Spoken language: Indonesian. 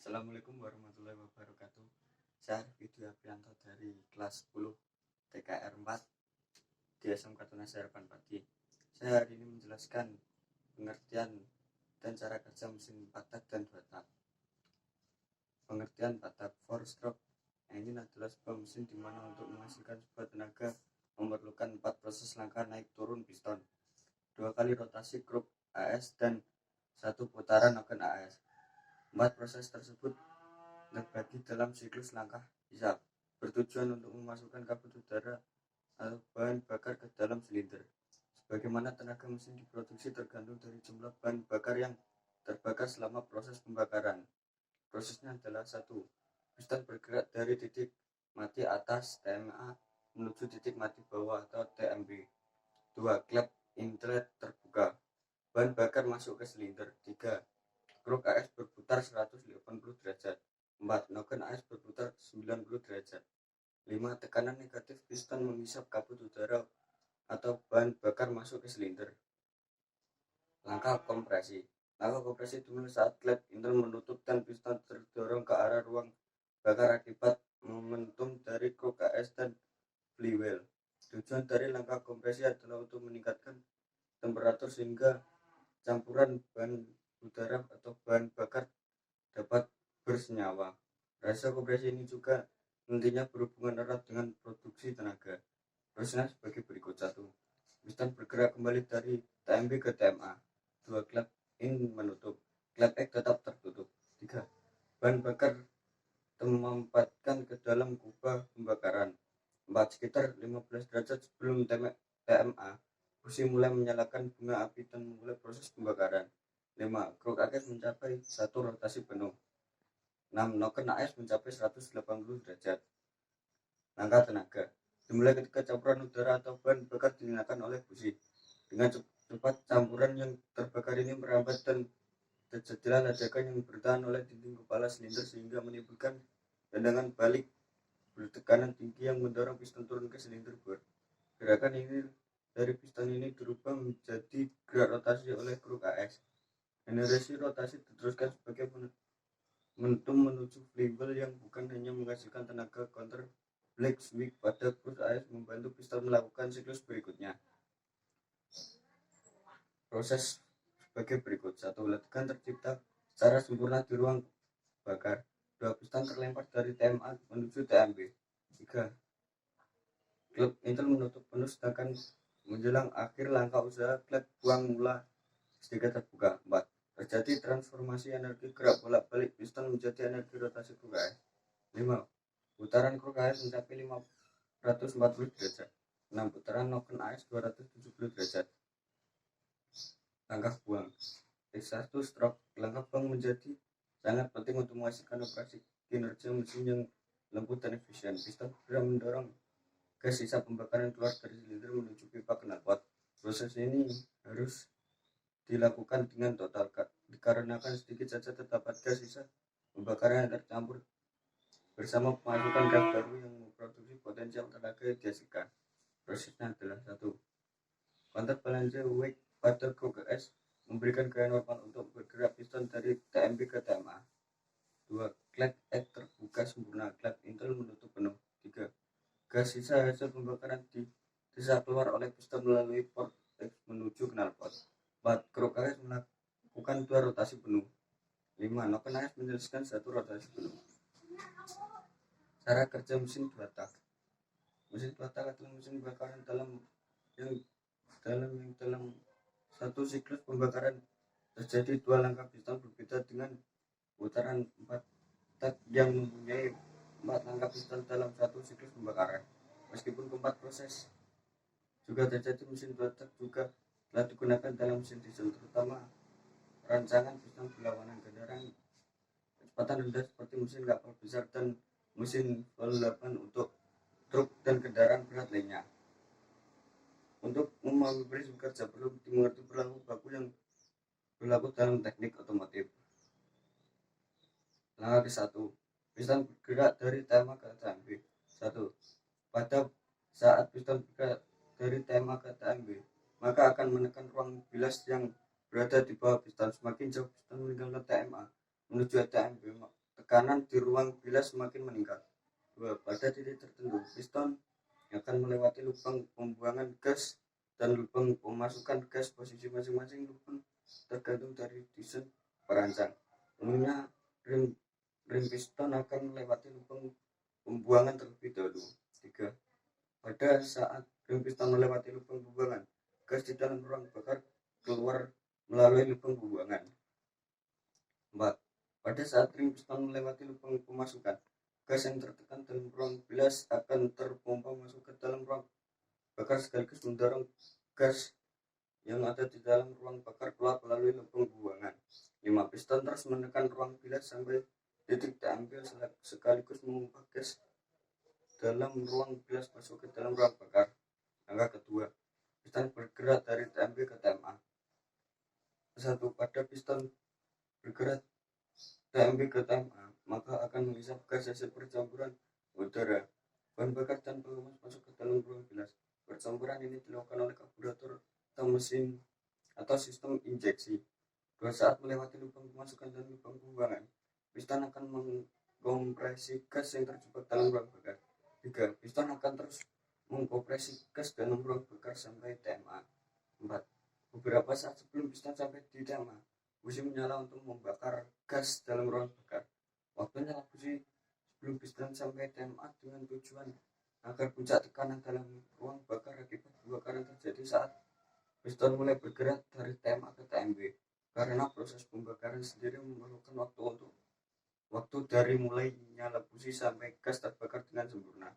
Assalamualaikum warahmatullahi wabarakatuh. Saya Arif Aprianto dari kelas 10 TKR 4 di SMK Tunas Harapan Pati. Saya hari ini menjelaskan pengertian dan cara kerja mesin 4 tak dan 2 tak. Pengertian 4 tak four stroke engine adalah sebuah mesin di mana untuk menghasilkan sebuah tenaga memerlukan 4 proses langkah naik turun piston, 2 kali rotasi kruk AS dan 1 putaran noken AS. 4 proses tersebut terbagi dalam siklus langkah hisap, bertujuan untuk memasukkan kabut udara atau bahan bakar ke dalam silinder. Sebagaimana tenaga mesin diproduksi tergantung dari jumlah bahan bakar yang terbakar selama proses pembakaran. Prosesnya adalah 1. Piston bergerak dari titik mati atas TMA menuju titik mati bawah atau TMB. 2. Klep inlet terbuka, bahan bakar masuk ke silinder. 3. Kruk AS berputar 180 derajat. 4. Noken AS berputar 90 derajat. 5. Tekanan negatif piston menghisap kabut udara atau bahan bakar masuk ke silinder. Langkah kompresi. Langkah kompresi dimulai saat klep inlet menutup dan piston terdorong ke arah ruang bakar akibat momentum dari kruk AS dan flywheel. Tujuan dari langkah kompresi adalah untuk meningkatkan temperatur sehingga campuran bahan udara atau bahan bakar dapat bersenyawa. Rasio kompresi ini juga nantinya berhubungan erat dengan produksi tenaga. Prosesnya sebagai berikut. 1. Piston bergerak kembali dari TMB ke TMA. 2. Klep in menutup, klep X tetap tertutup. 3. Bahan bakar tempatkan ke dalam kubah pembakaran. 4. Sekitar 15 derajat sebelum TMA, busi mulai menyalakan bunga api dan memulai proses pembakaran. 5. Kruk AS mencapai 1 rotasi penuh. 6. Noken AS mencapai 180 derajat. Langkah tenaga dimulai ketika campuran udara atau bahan bakar dinyalakan oleh busi. Dengan cepat campuran yang terbakar ini merambat dan terjadilah ledakan yang bertahan oleh dinding kepala silinder sehingga menimbulkan tendangan balik bertekanan tinggi yang mendorong piston turun ke silinder bor. Gerakan ini dari piston ini dirubah menjadi gerak rotasi oleh kruk AS. Generasi rotasi diteruskan sebagai momentum menuju flywheel yang bukan hanya menghasilkan tenaga counter black swing pada kruk AS, membantu piston melakukan siklus berikutnya. Proses sebagai berikut. 1. Ledakan tercipta secara sempurna di ruang bakar. 2. Piston terlempar dari TMA menuju TMB. 3. Klep intel menutup penuh sedangkan menjelang akhir langkah usaha klep buang mula sedikit terbuka. 4. Terjadi transformasi energi gerak bolak-balik piston menjadi energi rotasi kruk AS. 5. Putaran kruk AS mencapai 540 derajat. 6. Putaran noken AS 270 derajat. Langkah buang. X1 stroke. Langkah buang menjadi sangat penting untuk menghasilkan operasi kinerja mesin yang lembut dan efisien. Piston segera mendorong gas sisa pembakaran keluar dari silinder menuju pipa knalpot. Proses ini harus dilakukan dengan total dikarenakan sedikit saja terdapat gas sisa pembakaran yang tercampur bersama pemasukan gas baru yang memproduksi potensial tenaga yang dihasilkan. Prosesnya adalah 1. Counterbalance weight pada kruk AS memberikan gaya normal untuk bergerak piston dari TMB ke TMA. 2. Klep X terbuka sempurna, klep intel menutup penuh. 3. Gas sisa hasil pembakaran bisa keluar oleh piston melalui port X menuju knalpot. 4. Kruk AS melakukan 2 rotasi penuh. 5. Noken AS menyelesaikan 1 rotasi penuh. Cara kerja mesin 2 tak. Mesin 2 tak adalah mesin bakaran dalam satu siklus pembakaran terjadi 2 langkah piston berbeda dengan putaran 4 tak yang mempunyai 4 langkah piston dalam satu siklus pembakaran. Meskipun keempat proses juga terjadi, mesin 2 tak juga telah digunakan dalam mesin diesel, terutama rancangan piston berlawanan kendaraan kecepatan rendah seperti mesin kapal besar dan mesin Vol 8 untuk truk dan kendaraan berat lainnya. Untuk memahami prinsip kerja perlu dimengerti perilaku baku yang berlaku dalam teknik otomotif. Langkah ke-1. Piston bergerak dari TMA ke TMB. 1. Pada saat piston bergerak dari TMA ke TMB, maka akan menekan ruang bilas yang berada di bawah piston. Semakin jauh piston meninggalkan TMA menuju TMB, tekanan di ruang bilas semakin meningkat. 2. Pada titik tertentu, piston akan melewati lubang pembuangan gas dan lubang pemasukan gas. Posisi masing-masing lubang tergantung dari desain perancang. Umumnya rim piston akan melewati lubang pembuangan terlebih dahulu. 3. Pada saat rim piston melewati lubang pembuangan, gas di dalam ruang bakar keluar melalui lubang pembuangan. 4. Pada saat rim piston melewati lubang pemasukan, gas yang tertekan dalam ruang bilas akan terpompa masuk ke dalam ruang bakar sekaligus mendorong gas yang ada di dalam ruang bakar keluar melalui lubang pembuangan. 5. Piston terus menekan ruang bilas sampai titik diambil sekaligus memompa gas dalam ruang bilas masuk ke dalam ruang bakar. Langkah kedua, piston bergerak dari TMB ke TMA. 1. Pada piston bergerak TMB ke TMA, maka akan menghisap gas hasil percampuran udara, bahan bakar dan pengemas masuk ke dalam ruang bilas. Percampuran ini dilakukan oleh karburator atau mesin atau sistem injeksi. 2. Saat melewati lubang pemasukan dan lubang pembuangan, piston akan mengkompresi gas yang terjebak dalam ruang bakar. 3. Piston akan terus mengkompresi gas dalam ruang bakar sampai TMA. 4. Beberapa saat sebelum piston sampai di TMA, busi menyala untuk membakar gas dalam ruang bakar. Waktu nyala busi sebelum piston sampai TMA dengan tujuan agar puncak tekanan dalam ruang bakar akibat pembakaran terjadi saat piston mulai bergerak dari TMA ke TMB. Karena proses pembakaran sendiri memerlukan waktu dari mulai nyala busi sampai gas terbakar dengan sempurna.